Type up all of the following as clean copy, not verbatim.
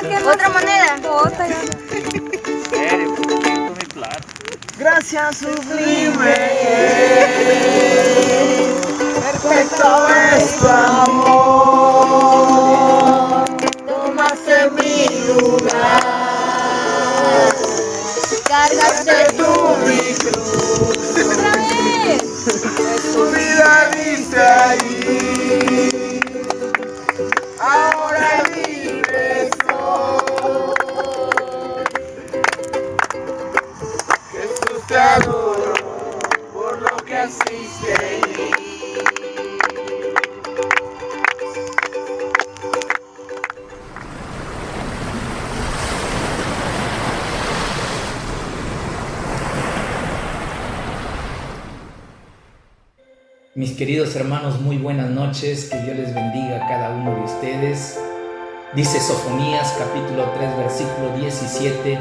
Otra moneda. Otra. Serio, poquito mi plata. Gracias sublime, perfecto es tu amor, tomaste mi lugar, cargaste tú mi cruz, Otra vez. tu vida diste allí, ahora libre soy. Jesús te adoro por lo que hiciste en mí. Mis queridos hermanos, muy buenas noches, que Dios les bendiga a cada uno de ustedes. Dice Sofonías capítulo 3 versículo 17: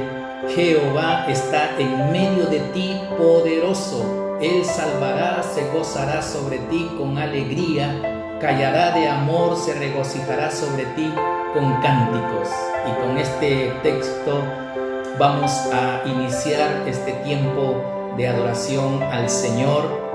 Jehová está en medio de ti poderoso, Él salvará, se gozará sobre ti con alegría, callará de amor, se regocijará sobre ti con cánticos. Y con este texto vamos a iniciar este tiempo de adoración al Señor,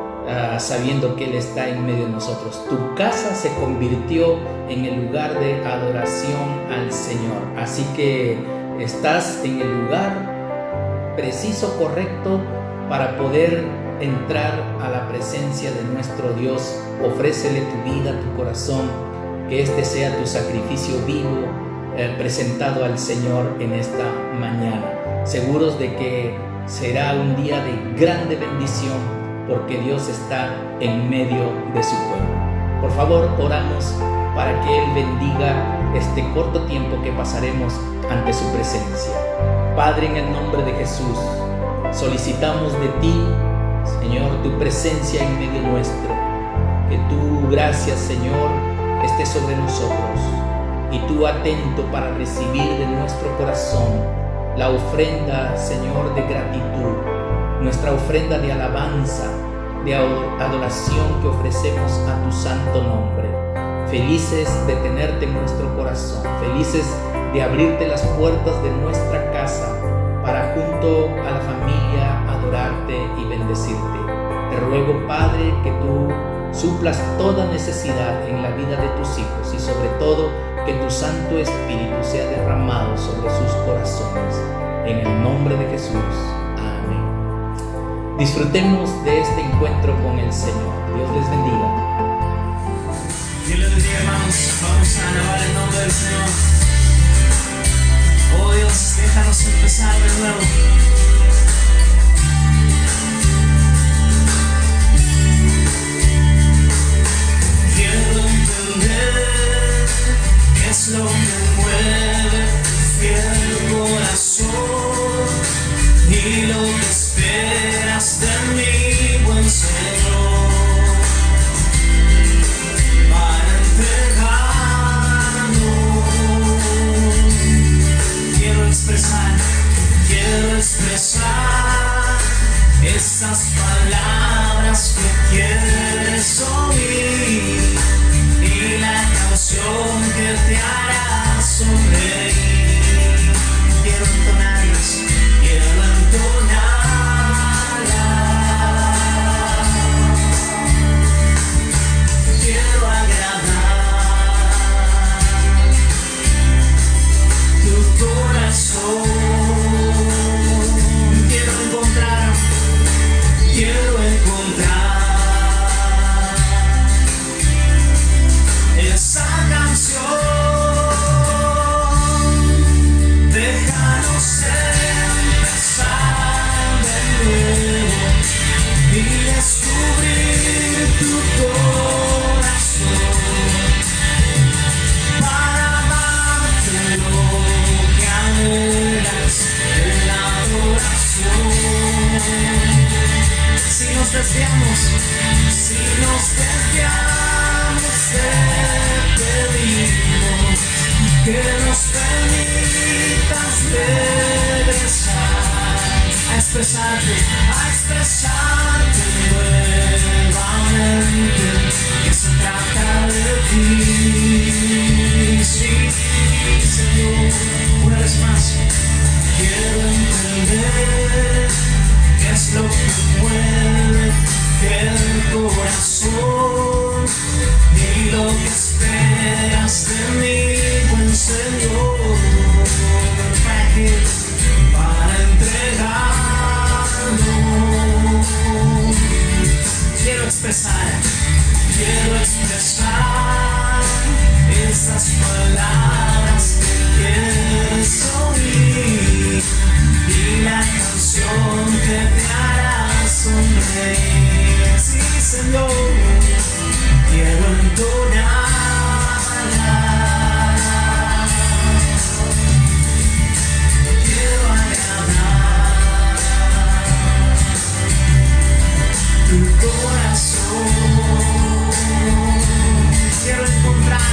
sabiendo que Él está en medio de nosotros. Tu casa se convirtió en el lugar de adoración al Señor, así que estás en el lugar preciso, correcto, para poder entrar a la presencia de nuestro Dios. Ofrécele tu vida, tu corazón, que este sea tu sacrificio vivo, presentado al Señor en esta mañana, seguros de que será un día de grande bendición, porque Dios está en medio de su pueblo. Por favor, oramos para que Él bendiga este corto tiempo que pasaremos ante su presencia. Padre, en el nombre de Jesús, solicitamos de ti, Señor, tu presencia en medio nuestro. Que tu gracia, Señor, esté sobre nosotros, y tú atento para recibir de nuestro corazón la ofrenda, Señor, de gratitud, nuestra ofrenda de alabanza, de adoración que ofrecemos a tu santo nombre. Felices de tenerte en nuestro corazón, felices de abrirte las puertas de nuestra casa para junto a la familia adorarte y bendecirte. Te ruego, Padre, que tú suplas toda necesidad en la vida de tus hijos, y sobre todo que tu Santo Espíritu sea derramado sobre sus corazones. En el nombre de Jesús. Amén. Disfrutemos de este encuentro con el Señor. Dios les bendiga. Dios les bendiga, hermanos. Vamos a alabar el nombre del Señor. Oh Dios, déjanos empezar de nuevo. Quiero entender qué es lo que mueve tu fiel corazón y lo que esperas de mí, buen Señor, para entregarnos. Quiero expresar esas palabras que quieres oír, y la canción que te hará sonreír. Quiero entonarlas, quiero entonarlas. Quiero agradar tu corazón. Quiero encontrar esa canción. Déjanos empezar de nuevo y descubrir tu corazón, para amarte lo que anhelas en la adoración. Si nos desviamos, te pedimos que nos permitas regresar a expresarte nuevamente, que se trata de ti. Sí, Señor. para entregarlo. Quiero expresar esas palabras que quieres oír y la canción que te hará sonreír. Sí, Señor, quiero entonarla, quiero agradar tu corazón. Quiero encontrar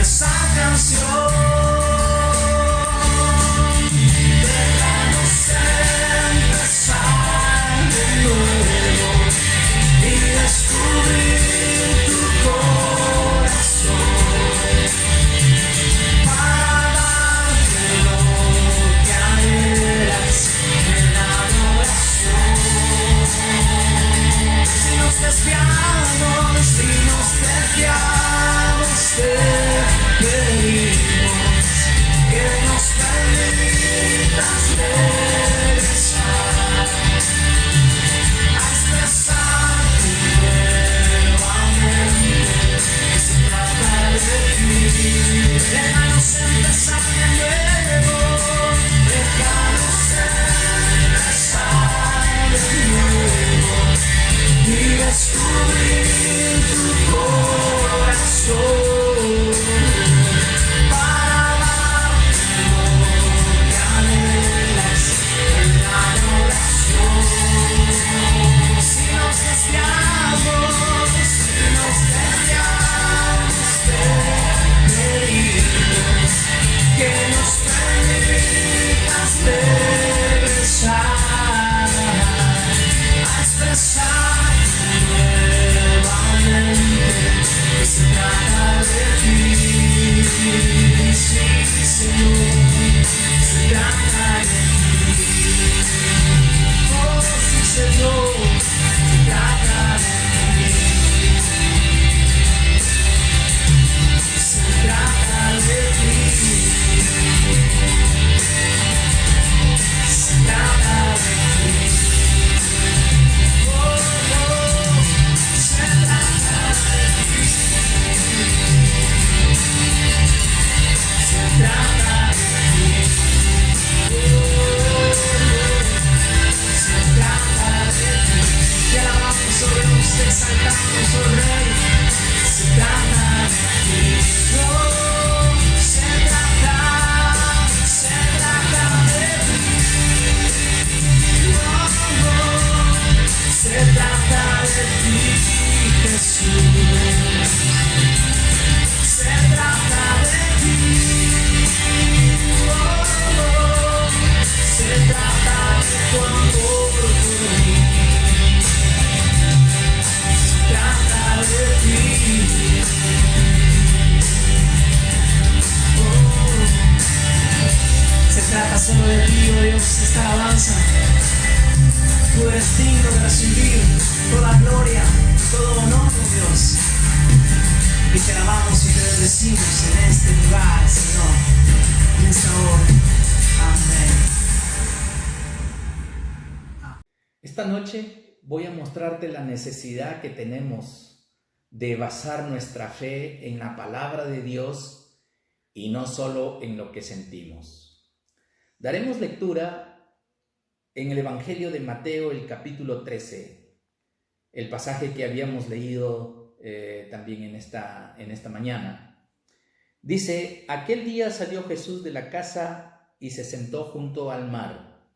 esa canción. Déjanos empezar de nuevo y descubrir tu corazón para darte lo que anhelas en la adoración. Si nos desviamos, te pedimos que nos permitas regresar a expresarte nuevamente, que se trata de ti. Déjanos empezar de nuevo, déjanos empezar de nuevo y descubrir tu corazón para darte lo que anhelas en la adoración. Si nos desviamos, te pedimos que nos permitas regresar a expresar nuevamente que se trata de ti. Sí, Señor, se trata de ti. Oh, sí, Señor, se trata de ti. Se trata de ti. Se trata de ti. Se trata de ti. Se trata de ti. Se trata de ti. Te alabamos, sobre nos te exaltamos, oh Rey. Se trata de ti. Oh, se trata de ti. Oh, se trata de ti, Jesús. Se trata de ti. Oh, se trata de tu amor por mí. Se trata de ti. Oh, se trata solo de ti, oh Dios, esta alabanza. Tú eres digno de recibir toda gloria, todo honor, oh Dios. Y te alabamos y te bendecimos en este lugar, Señor, en esta hora. Amén. Esta noche voy a mostrarte la necesidad que tenemos de basar nuestra fe en la palabra de Dios y no solo en lo que sentimos. Daremos lectura en el Evangelio de Mateo, el capítulo 13, el pasaje que habíamos leído también en esta mañana. Dice: aquel día salió Jesús de la casa y se sentó junto al mar.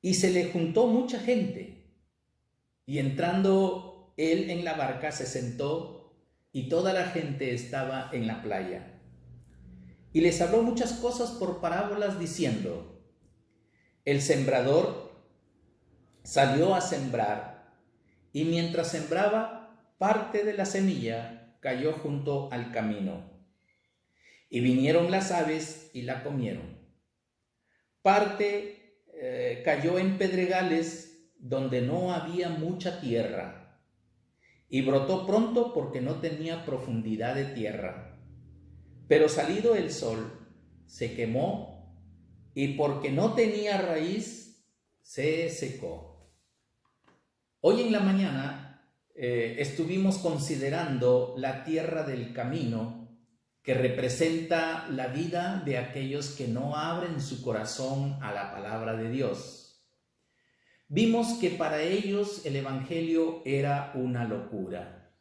Y se le juntó mucha gente, y entrando él en la barca se sentó, y toda la gente estaba en la playa. Y les habló muchas cosas por parábolas, diciendo: el sembrador salió a sembrar, y mientras sembraba, parte de la semilla cayó junto al camino, y vinieron las aves y la comieron. Parte cayó en pedregales donde no había mucha tierra, y brotó pronto porque no tenía profundidad de tierra. Pero salido el sol, se quemó, y porque no tenía raíz, se secó. Hoy en la mañana estuvimos considerando la tierra del camino, que representa la vida de aquellos que no abren su corazón a la palabra de Dios. Vimos que para ellos el evangelio era una locura.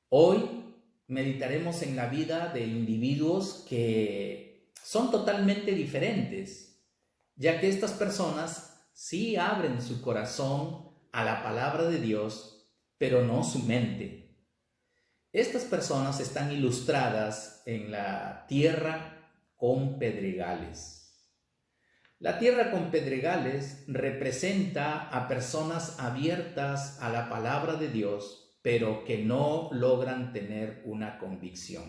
Hoy meditaremos en la vida de individuos que son totalmente diferentes, ya que estas personas sí abren su corazón a la palabra de Dios, pero no su mente. Estas personas están ilustradas en la tierra con pedregales. La tierra con pedregales representa a personas abiertas a la palabra de Dios, pero que no logran tener una convicción.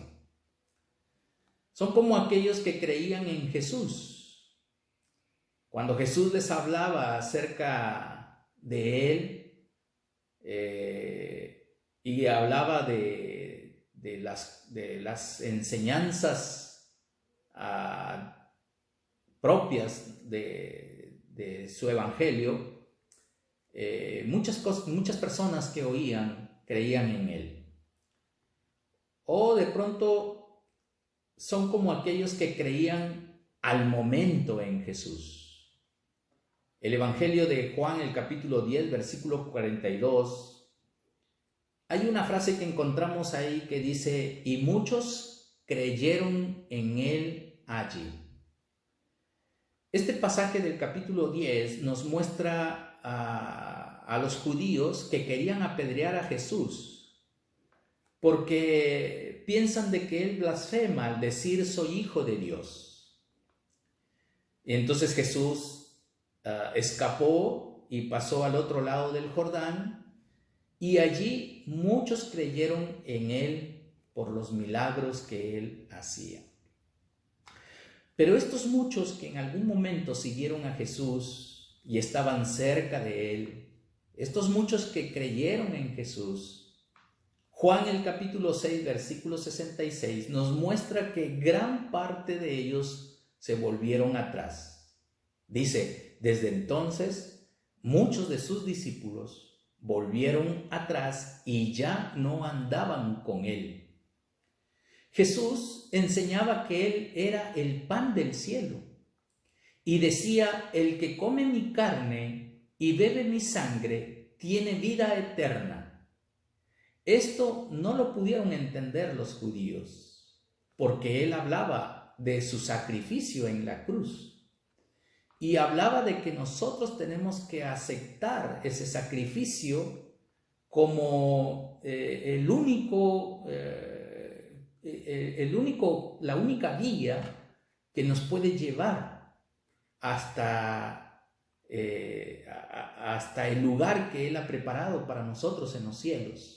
Son como aquellos que creían en Jesús. Cuando Jesús les hablaba acerca de Él y hablaba de las enseñanzas propias de su evangelio, muchas personas que oían creían en Él. O de pronto son como aquellos que creían al momento en Jesús. El Evangelio de Juan, el capítulo 10, versículo 42, hay una frase que encontramos ahí que dice: y muchos creyeron en Él allí. Este pasaje del capítulo 10 nos muestra a los judíos que querían apedrear a Jesús porque piensan de que Él blasfema al decir soy hijo de Dios. Y entonces Jesús escapó y pasó al otro lado del Jordán, y allí muchos creyeron en Él por los milagros que Él hacía. Pero estos muchos que en algún momento siguieron a Jesús y estaban cerca de Él, estos muchos que creyeron en Jesús, Juan el capítulo 6, versículo 66, nos muestra que gran parte de ellos se volvieron atrás. Dice: desde entonces muchos de sus discípulos volvieron atrás y ya no andaban con Él. Jesús enseñaba que Él era el pan del cielo y decía: el que come mi carne y bebe mi sangre tiene vida eterna. Esto no lo pudieron entender los judíos, porque Él hablaba de su sacrificio en la cruz y hablaba de que nosotros tenemos que aceptar ese sacrificio como la única vía que nos puede llevar hasta el lugar que Él ha preparado para nosotros en los cielos.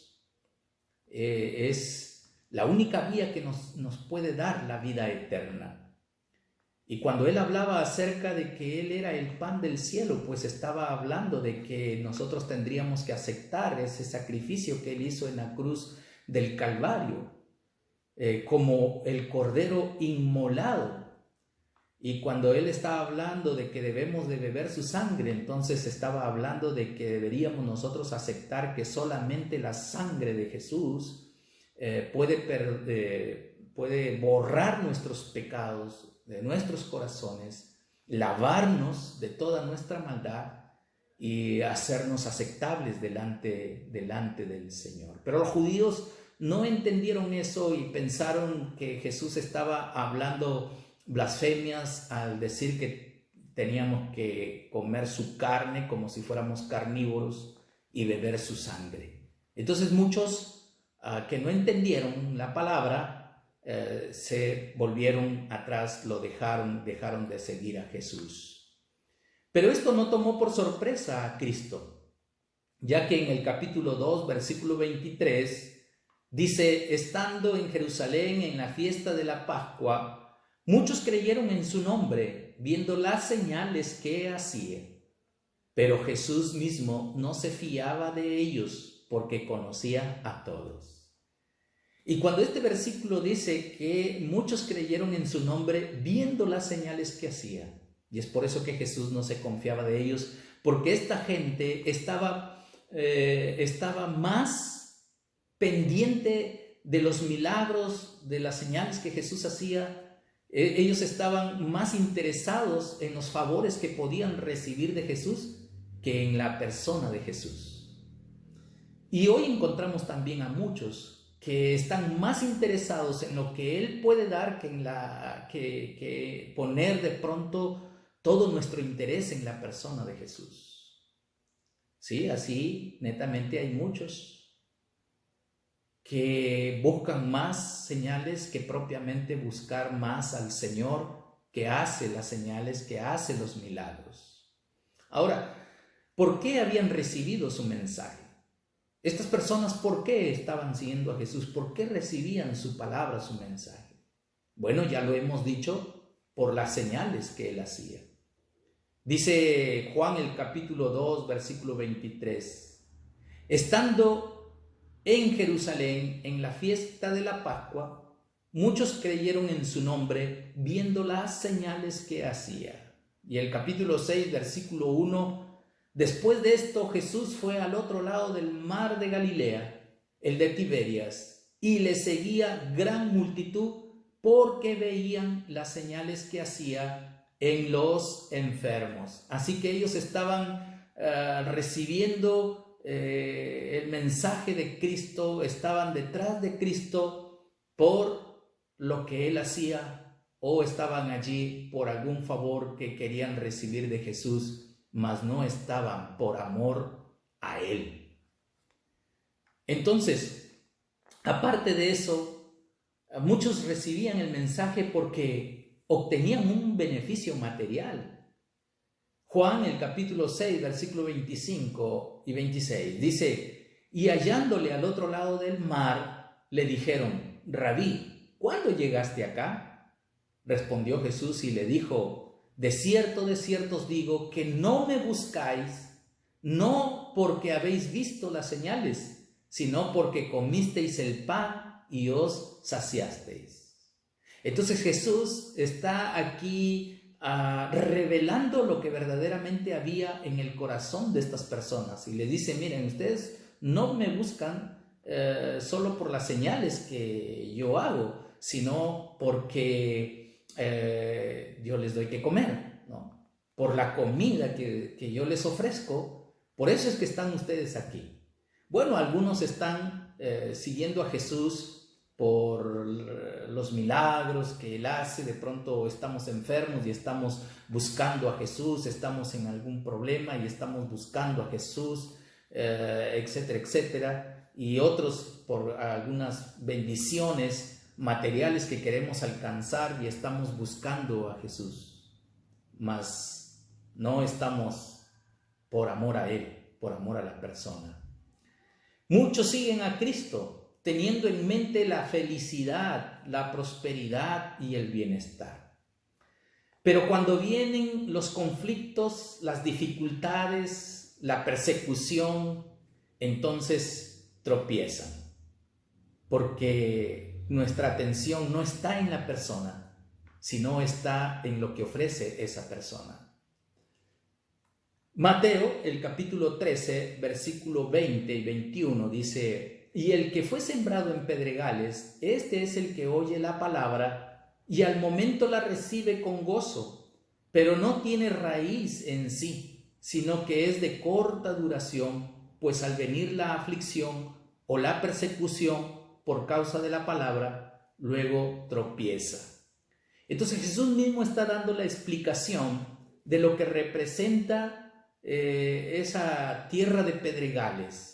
Es la única vía que nos puede dar la vida eterna. Y cuando Él hablaba acerca de que Él era el pan del cielo, pues estaba hablando de que nosotros tendríamos que aceptar ese sacrificio que Él hizo en la cruz del Calvario, como el cordero inmolado. Y cuando Él estaba hablando de que debemos de beber su sangre, entonces estaba hablando de que deberíamos nosotros aceptar que solamente la sangre de Jesús puede borrar nuestros pecados de nuestros corazones, lavarnos de toda nuestra maldad y hacernos aceptables delante del Señor. Pero los judíos no entendieron eso y pensaron que Jesús estaba hablando blasfemias al decir que teníamos que comer su carne como si fuéramos carnívoros y beber su sangre. Entonces muchos que no entendieron la palabra se volvieron atrás, lo dejaron de seguir a Jesús. Pero esto no tomó por sorpresa a Cristo, ya que en el capítulo 2, versículo 23, dice: estando en Jerusalén en la fiesta de la Pascua, muchos creyeron en su nombre, viendo las señales que hacía. Pero Jesús mismo no se fiaba de ellos, porque conocía a todos. Y cuando este versículo dice que muchos creyeron en su nombre viendo las señales que hacía, y es por eso que Jesús no se confiaba de ellos, porque esta gente estaba más pendiente de los milagros, de las señales que Jesús hacía. Ellos estaban más interesados en los favores que podían recibir de Jesús que en la persona de Jesús. Y hoy encontramos también a muchos que están más interesados en lo que Él puede dar que poner de pronto todo nuestro interés en la persona de Jesús. Sí, así netamente hay muchos que buscan más señales que propiamente buscar más al Señor, que hace las señales, que hace los milagros. Ahora, ¿por qué habían recibido su mensaje? Estas personas, ¿por qué estaban siguiendo a Jesús? ¿Por qué recibían su palabra, su mensaje? Bueno, ya lo hemos dicho, por las señales que Él hacía. Dice Juan el capítulo 2, versículo 23. Estando en Jerusalén, en la fiesta de la Pascua, muchos creyeron en su nombre, viendo las señales que hacía. Y el capítulo 6, versículo 1, después de esto Jesús fue al otro lado del mar de Galilea, el de Tiberias, y le seguía gran multitud porque veían las señales que hacía en los enfermos. Así que ellos estaban recibiendo el mensaje de Cristo, estaban detrás de Cristo por lo que Él hacía, o estaban allí por algún favor que querían recibir de Jesús, mas no estaban por amor a Él. Entonces, aparte de eso, muchos recibían el mensaje porque obtenían un beneficio material. Juan, el capítulo 6, versículo 25 y 26, dice: y hallándole al otro lado del mar, le dijeron: Rabí, ¿cuándo llegaste acá? Respondió Jesús y le dijo: de cierto os digo que no me buscáis, no porque habéis visto las señales, sino porque comisteis el pan y os saciasteis. Entonces Jesús está aquí revelando lo que verdaderamente había en el corazón de estas personas, y le dice: miren, ustedes no me buscan solo por las señales que yo hago, sino porque yo les doy que comer, ¿no? Por la comida que yo les ofrezco. Por eso es que están ustedes aquí. Bueno, algunos están siguiendo a Jesús por los milagros que Él hace. De pronto estamos enfermos y estamos buscando a Jesús, estamos en algún problema y estamos buscando a Jesús, etcétera, etcétera. Y otros por algunas bendiciones materiales que queremos alcanzar y estamos buscando a Jesús, mas no estamos por amor a Él, por amor a la persona. Muchos siguen a Cristo teniendo en mente la felicidad, la prosperidad y el bienestar. Pero cuando vienen los conflictos, las dificultades, la persecución, entonces tropiezan, porque nuestra atención no está en la persona, sino está en lo que ofrece esa persona. Mateo, el capítulo 13, versículo 20 y 21 dice: y el que fue sembrado en pedregales, este es el que oye la palabra y al momento la recibe con gozo, pero no tiene raíz en sí, sino que es de corta duración, pues al venir la aflicción o la persecución por causa de la palabra, luego tropieza. Entonces Jesús mismo está dando la explicación de lo que representa esa tierra de pedregales.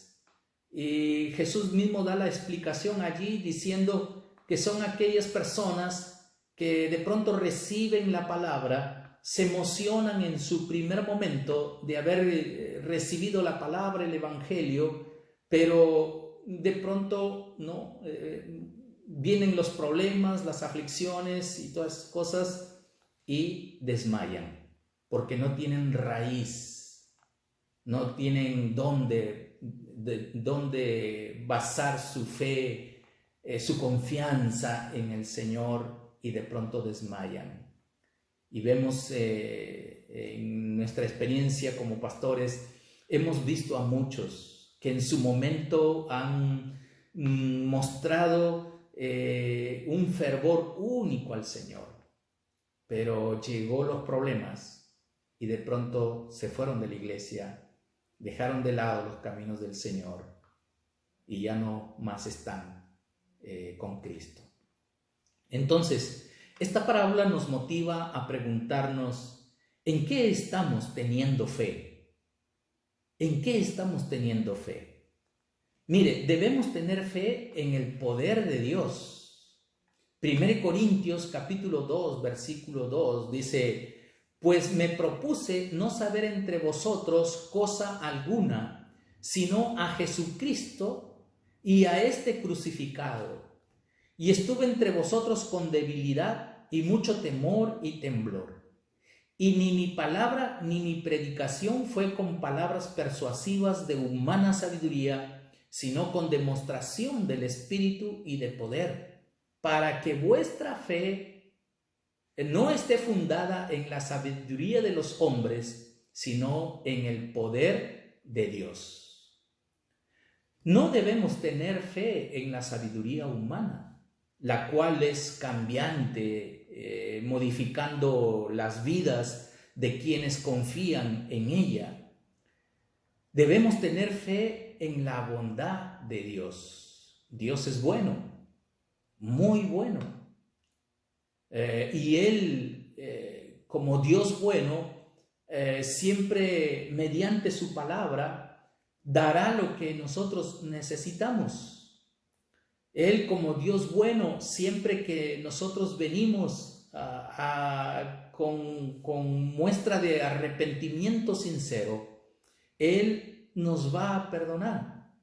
Y Jesús mismo da la explicación allí diciendo que son aquellas personas que de pronto reciben la palabra, se emocionan en su primer momento de haber recibido la palabra, el evangelio, pero de pronto no vienen los problemas, las aflicciones y todas esas cosas y desmayan porque no tienen raíz, no tienen dónde dónde basar su fe, su confianza en el Señor, y de pronto desmayan. Y vemos en nuestra experiencia como pastores, hemos visto a muchos que en su momento han mostrado un fervor único al Señor, pero llegó los problemas y de pronto se fueron de la iglesia, dejaron de lado los caminos del Señor y ya no más están con Cristo. Entonces, esta parábola nos motiva a preguntarnos: ¿en qué estamos teniendo fe? ¿En qué estamos teniendo fe? Mire, debemos tener fe en el poder de Dios. 1 Corintios capítulo 2, versículo 2 dice: pues me propuse no saber entre vosotros cosa alguna, sino a Jesucristo y a este crucificado. Y estuve entre vosotros con debilidad y mucho temor y temblor. Y ni mi palabra ni mi predicación fue con palabras persuasivas de humana sabiduría, sino con demostración del Espíritu y de poder, para que vuestra fe no esté fundada en la sabiduría de los hombres, sino en el poder de Dios. No debemos tener fe en la sabiduría humana, la cual es cambiante, modificando las vidas de quienes confían en ella. Debemos tener fe en la bondad de Dios. Dios es bueno, muy bueno. Y Él, como Dios bueno, siempre mediante su palabra dará lo que nosotros necesitamos. Él, como Dios bueno, siempre que nosotros venimos con muestra de arrepentimiento sincero, Él nos va a perdonar.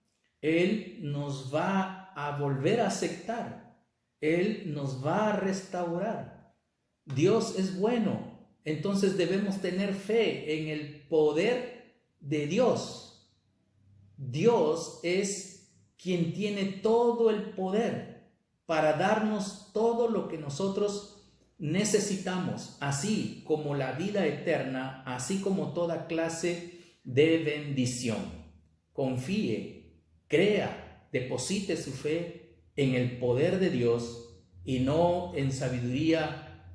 Él nos va a volver a aceptar. Él nos va a restaurar. Dios es bueno. Entonces debemos tener fe en el poder de Dios. Dios es quien tiene todo el poder para darnos todo lo que nosotros necesitamos, así como la vida eterna, así como toda clase de bendición. Confíe, crea, deposite su fe en el poder de Dios y no en sabiduría,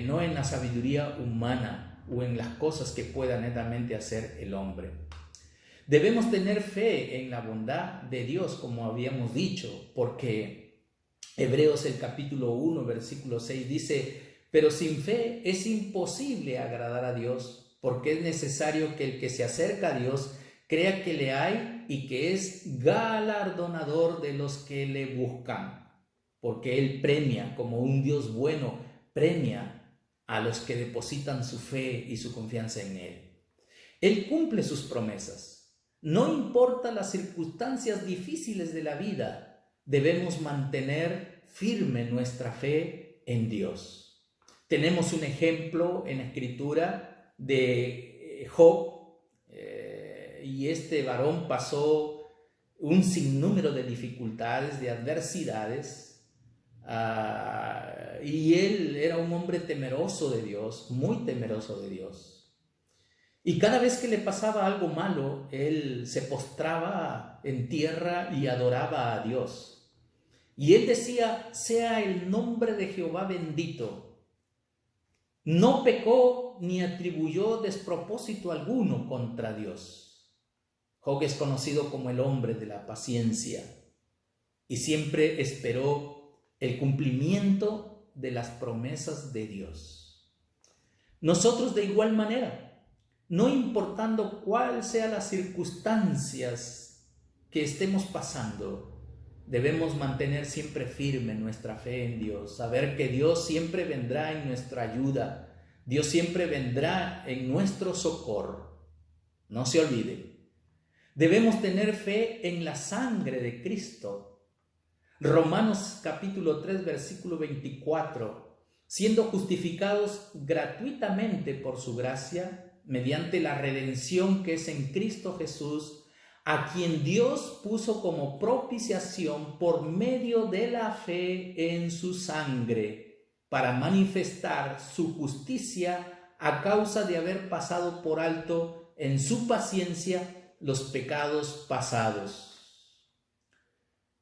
no en la sabiduría humana o en las cosas que pueda netamente hacer el hombre. Debemos tener fe en la bondad de Dios, como habíamos dicho, porque Hebreos el capítulo 1, versículo 6 dice: pero sin fe es imposible agradar a Dios, porque es necesario que el que se acerca a Dios crea que le hay y que es galardonador de los que le buscan, porque Él premia, como un Dios bueno, premia a los que depositan su fe y su confianza en Él. Él cumple sus promesas. No importa las circunstancias difíciles de la vida, debemos mantener firme nuestra fe en Dios. Tenemos un ejemplo en la Escritura de Job, y este varón pasó un sinnúmero de dificultades, de adversidades, y él era un hombre temeroso de Dios, muy temeroso de Dios. Y cada vez que le pasaba algo malo, él se postraba en tierra y adoraba a Dios. Y él decía: sea el nombre de Jehová bendito. No pecó ni atribuyó despropósito alguno contra Dios. Job es conocido como el hombre de la paciencia y siempre esperó el cumplimiento de las promesas de Dios. Nosotros de igual manera, no importando cuál sean las circunstancias que estemos pasando, debemos mantener siempre firme nuestra fe en Dios, saber que Dios siempre vendrá en nuestra ayuda, Dios siempre vendrá en nuestro socorro. No se olvide, debemos tener fe en la sangre de Cristo. Romanos capítulo 3, versículo 24, siendo justificados gratuitamente por su gracia, mediante la redención que es en Cristo Jesús, a quien Dios puso como propiciación por medio de la fe en su sangre, para manifestar su justicia a causa de haber pasado por alto en su paciencia los pecados pasados.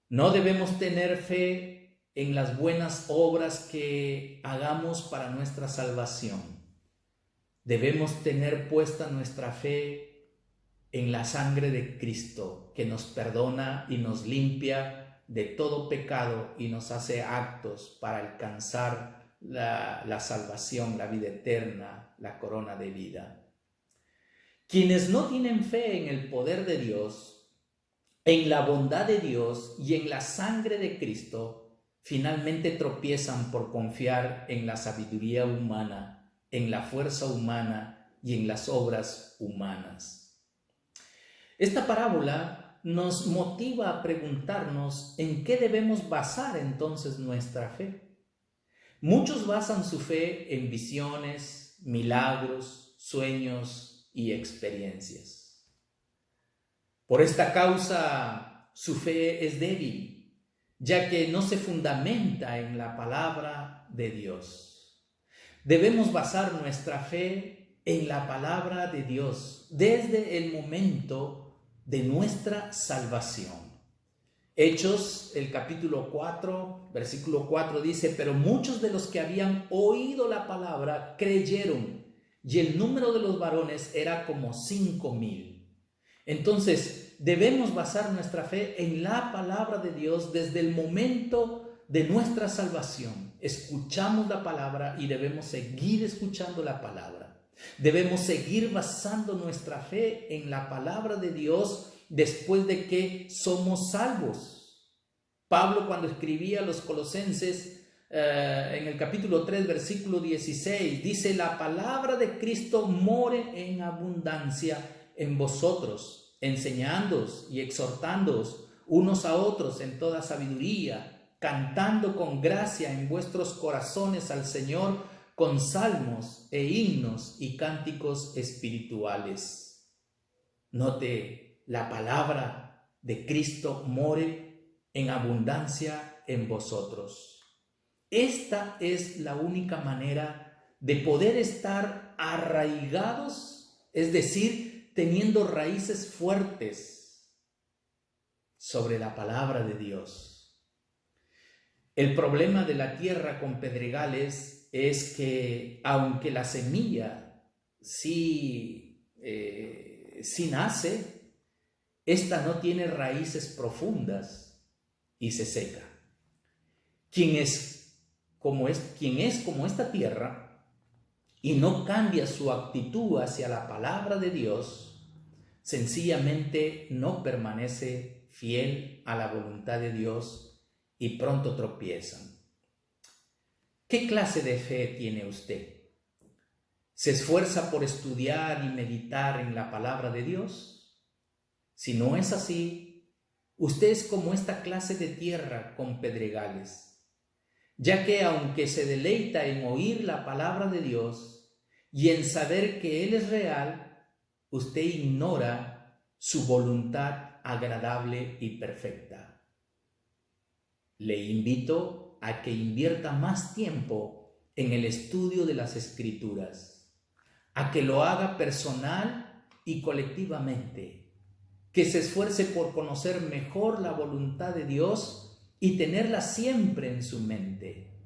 No debemos tener fe en las buenas obras que hagamos para nuestra salvación. Debemos tener puesta nuestra fe en la sangre de Cristo, que nos perdona y nos limpia de todo pecado y nos hace aptos para alcanzar la salvación, la vida eterna, la corona de vida. Quienes no tienen fe en el poder de Dios, en la bondad de Dios y en la sangre de Cristo, finalmente tropiezan por confiar en la sabiduría humana, en la fuerza humana y en las obras humanas. Esta parábola nos motiva a preguntarnos en qué debemos basar entonces nuestra fe. Muchos basan su fe en visiones, milagros, sueños y experiencias. Por esta causa, su fe es débil, ya que no se fundamenta en la palabra de Dios. Debemos basar nuestra fe en la palabra de Dios desde el momento de nuestra salvación. Hechos, el capítulo 4, versículo 4 dice: pero muchos de los que habían oído la palabra creyeron, y el número de los varones era como 5,000. Entonces, debemos basar nuestra fe en la palabra de Dios desde el momento de nuestra salvación. Escuchamos la palabra y debemos seguir escuchando la palabra. Debemos seguir basando nuestra fe en la palabra de Dios después de que somos salvos. Pablo, cuando escribía a los Colosenses en el capítulo 3, versículo 16, dice: la palabra de Cristo more en abundancia en vosotros, enseñándoos y exhortándoos unos a otros en toda sabiduría, cantando con gracia en vuestros corazones al Señor con salmos e himnos y cánticos espirituales. Note, la palabra de Cristo more en abundancia en vosotros. Esta es la única manera de poder estar arraigados, es decir, teniendo raíces fuertes sobre la palabra de Dios. El problema de la tierra con pedregales es que, aunque la semilla sí nace, esta no tiene raíces profundas y se seca. Quien es como esta tierra y no cambia su actitud hacia la palabra de Dios, sencillamente no permanece fiel a la voluntad de Dios y pronto tropiezan. ¿Qué clase de fe tiene usted? ¿Se esfuerza por estudiar y meditar en la palabra de Dios? Si no es así, usted es como esta clase de tierra con pedregales, ya que aunque se deleita en oír la palabra de Dios y en saber que Él es real, usted ignora su voluntad agradable y perfecta. Le invito a que invierta más tiempo en el estudio de las Escrituras, a que lo haga personal y colectivamente, que se esfuerce por conocer mejor la voluntad de Dios y tenerla siempre en su mente.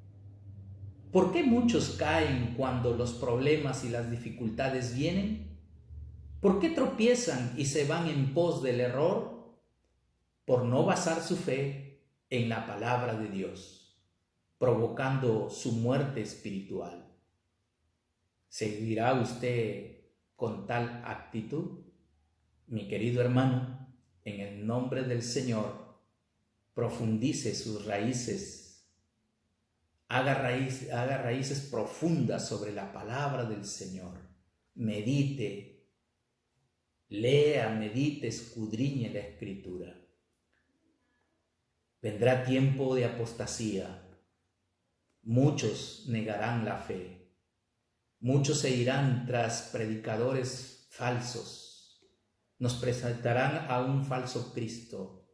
¿Por qué muchos caen cuando los problemas y las dificultades vienen? ¿Por qué tropiezan y se van en pos del error? Por no basar su fe en la palabra de Dios, provocando su muerte espiritual. ¿Seguirá usted con tal actitud? Mi querido hermano, en el nombre del Señor, profundice sus raíces, haga raíces profundas sobre la palabra del Señor, medite, lea, medite, escudriñe la Escritura. Vendrá tiempo de apostasía, muchos negarán la fe, muchos se irán tras predicadores falsos, nos presentarán a un falso Cristo.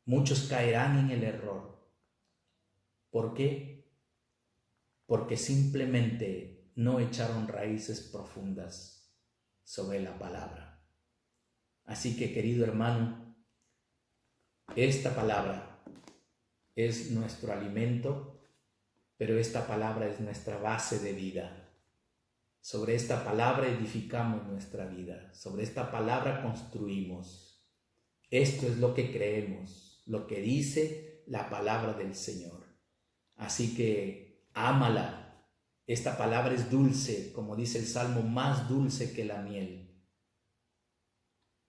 Muchos caerán en el error. ¿Por qué? Porque simplemente no echaron raíces profundas sobre la palabra. Así que, querido hermano, esta palabra es nuestro alimento, pero esta palabra es nuestra base de vida. Sobre esta palabra edificamos nuestra vida, sobre esta palabra construimos. Esto es lo que creemos, lo que dice la palabra del Señor. Así que ámala. Esta palabra es dulce, como dice el Salmo, más dulce que la miel.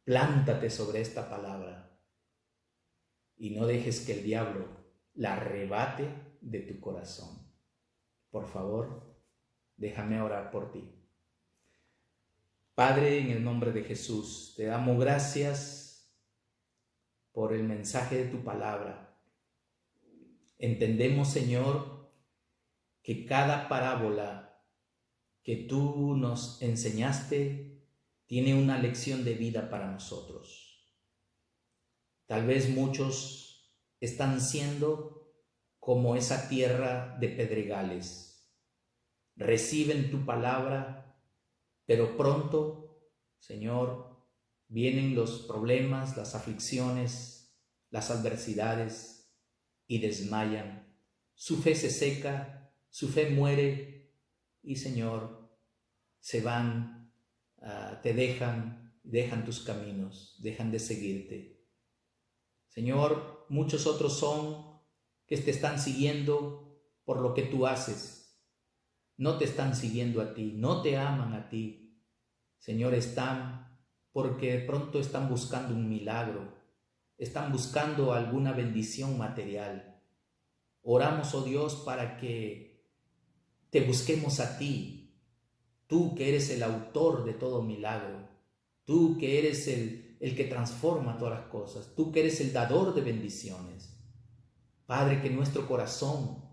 Plántate sobre esta palabra y no dejes que el diablo la arrebate de tu corazón. Por favor, déjame orar por ti. Padre, en el nombre de Jesús, te damos gracias por el mensaje de tu palabra. Entendemos, Señor, que cada parábola que tú nos enseñaste tiene una lección de vida para nosotros. Tal vez muchos están siendo como esa tierra de pedregales. Reciben tu palabra, pero pronto, Señor, vienen los problemas, las aflicciones, las adversidades y desmayan. Su fe se seca, su fe muere y, Señor, se van, te dejan tus caminos, dejan de seguirte. Señor, muchos otros son que te están siguiendo por lo que tú haces. No te están siguiendo a ti, no te aman a ti. Señor, están porque de pronto están buscando un milagro, están buscando alguna bendición material. Oramos, oh Dios, para que te busquemos a ti, tú que eres el autor de todo milagro, tú que eres el que transforma todas las cosas, tú que eres el dador de bendiciones. Padre, que nuestro corazón,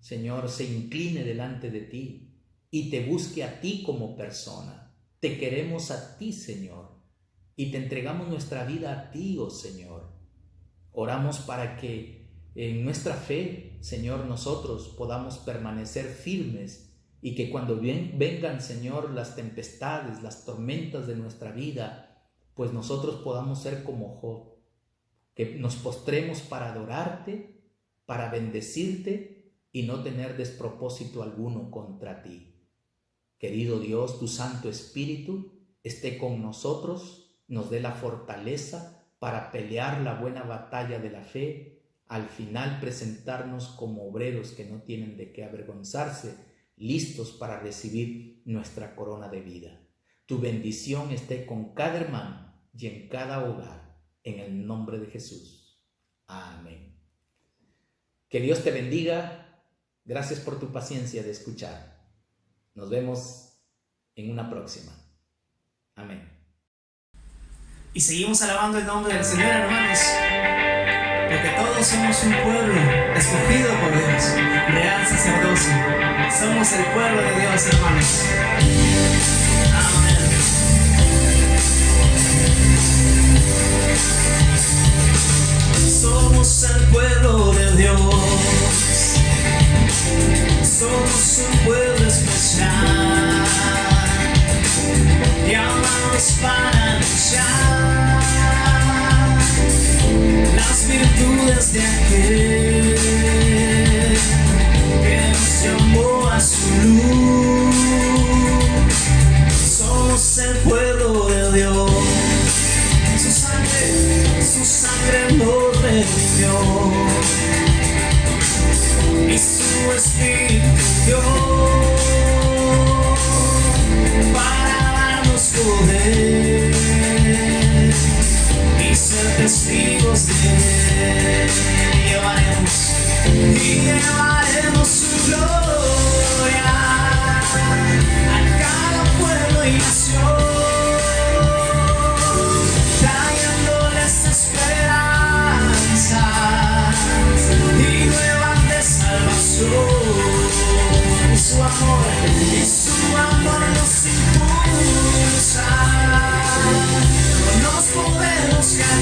Señor, se incline delante de ti y te busque a ti como persona. Te queremos a ti, Señor, y te entregamos nuestra vida a ti, oh Señor. Oramos para que en nuestra fe, Señor, nosotros podamos permanecer firmes y que cuando vengan, Señor, las tempestades, las tormentas de nuestra vida, pues nosotros podamos ser como Job, que nos postremos para adorarte, para bendecirte y no tener despropósito alguno contra ti. Querido Dios, tu Santo Espíritu esté con nosotros, nos dé la fortaleza para pelear la buena batalla de la fe, al final presentarnos como obreros que no tienen de qué avergonzarse, listos para recibir nuestra corona de vida. Tu bendición esté con cada hermano y en cada hogar, en el nombre de Jesús. Amén. Que Dios te bendiga. Gracias por tu paciencia de escuchar. Nos vemos en una próxima. Amén. Y seguimos alabando el nombre del Señor, hermanos, porque todos somos un pueblo escogido por Dios, real sacerdocio. Somos el pueblo de Dios, hermanos. Amén. Somos el pueblo de Dios. Somos un pueblo especial, llamados para luchar las virtudes de aquel que nos llamó a su luz. Somos el pueblo de Dios, su sangre nos redimió. Y su Espíritu dio para darnos poder y ser testigos de él. Llevaremos su gloria a cada pueblo y nación, trayéndoles esperanza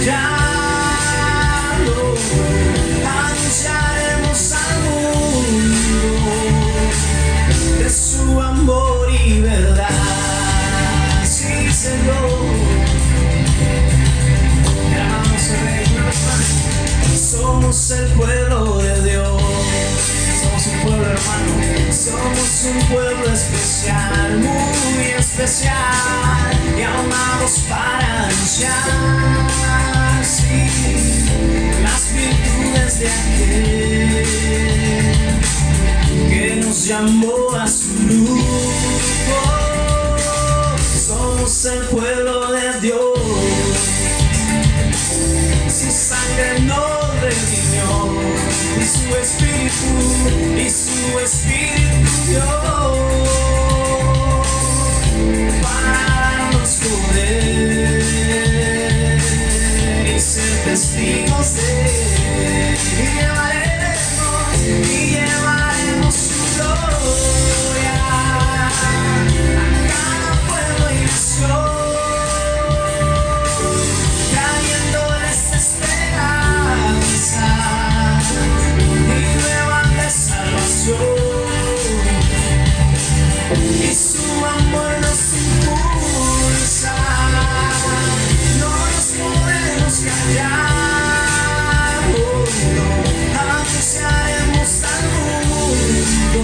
callarlo, anunciaremos al mundo de su amor y verdad. Sí, Señor. Derramamos el rey una vez más. Somos el pueblo de Dios. Somos un pueblo, hermano. Somos un pueblo especial, muy especial, y amados para anunciar, sí, las virtudes de aquel que nos llamó a su luz. Somos el pueblo de Dios. Su sangre nos redimió, y su espíritu dio para darnos poder y ser testigos de él. Y llevaremos su gloria a cada pueblo y nación, trayéndoles esperanza y nuevas de salvación. Y su amor nos impulsa, no nos podemos callar, no, anunciaremos al mundo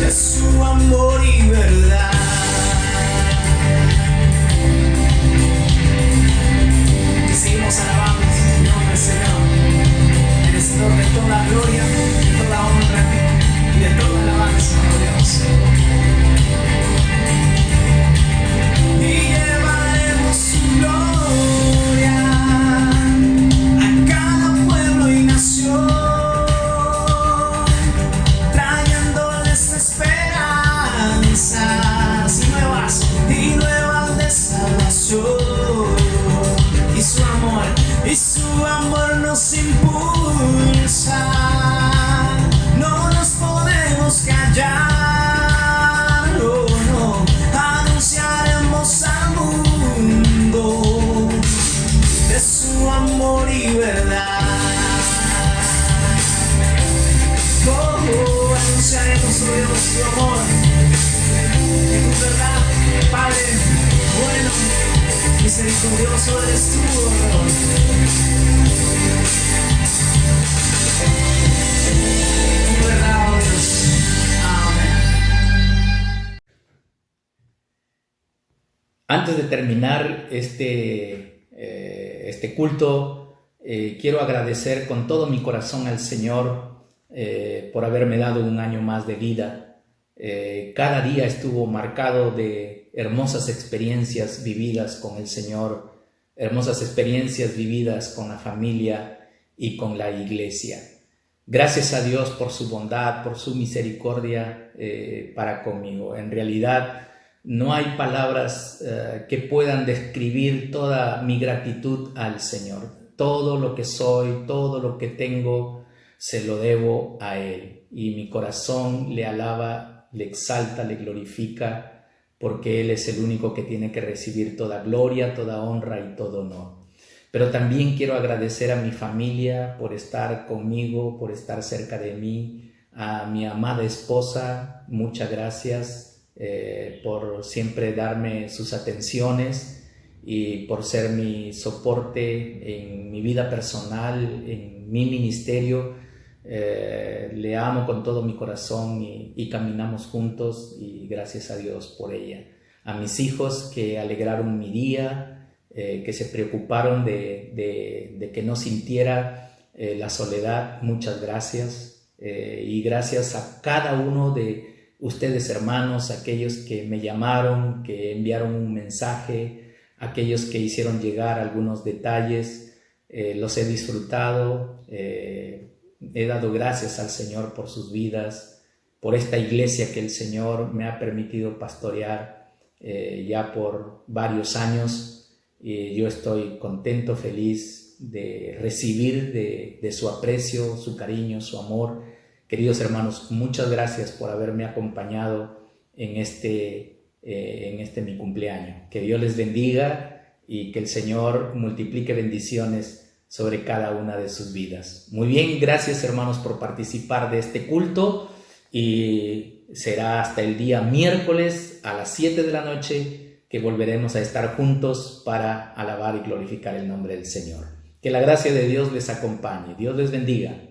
de su amor y verdad. Y seguimos alabando el nombre del Señor, merecedor de toda gloria, de toda honra y de toda alabanza, oh Dios. Y llevaremos su gloria a cada pueblo y nación, trayéndoles esperanzas y nuevas de salvación. Y su amor nos impulsa, no nos podemos callar, no, no, anunciaremos al mundo de su amor y verdad. Oh, anunciaremos, oh Dios, su amor y tu verdad, Padre bueno, misericordioso eres tú, oh Dios. Tu verdad, oh Dios. Amén. Antes de terminar este culto, quiero agradecer con todo mi corazón al Señor por haberme dado un año más de vida. Cada día estuvo marcado de hermosas experiencias vividas con el Señor, hermosas experiencias vividas con la familia y con la iglesia. Gracias a Dios por su bondad, por su misericordia para conmigo. En realidad no hay palabras que puedan describir toda mi gratitud al Señor. Todo lo que soy, todo lo que tengo, se lo debo a Él. Y mi corazón le alaba, le exalta, le glorifica, porque Él es el único que tiene que recibir toda gloria, toda honra y todo honor. Pero también quiero agradecer a mi familia por estar conmigo, por estar cerca de mí, a mi amada esposa, muchas gracias por siempre darme sus atenciones y por ser mi soporte en mi vida personal, en mi ministerio. Le amo con todo mi corazón y caminamos juntos, y gracias a Dios por ella. A mis hijos que alegraron mi día, que se preocuparon de que no sintiera la soledad, muchas gracias. Y gracias a cada uno de ustedes, hermanos, aquellos que me llamaron, que enviaron un mensaje, aquellos que hicieron llegar algunos detalles. Los he disfrutado. He dado gracias al Señor por sus vidas, por esta iglesia que el Señor me ha permitido pastorear ya por varios años. Yo estoy contento, feliz de recibir de su aprecio, su cariño, su amor. Queridos hermanos, muchas gracias por haberme acompañado en este mi cumpleaños. Que Dios les bendiga y que el Señor multiplique bendiciones sobre cada una de sus vidas. Muy bien, gracias hermanos por participar de este culto y será hasta el día miércoles a las 7 de la noche que volveremos a estar juntos para alabar y glorificar el nombre del Señor. Que la gracia de Dios les acompañe. Dios les bendiga.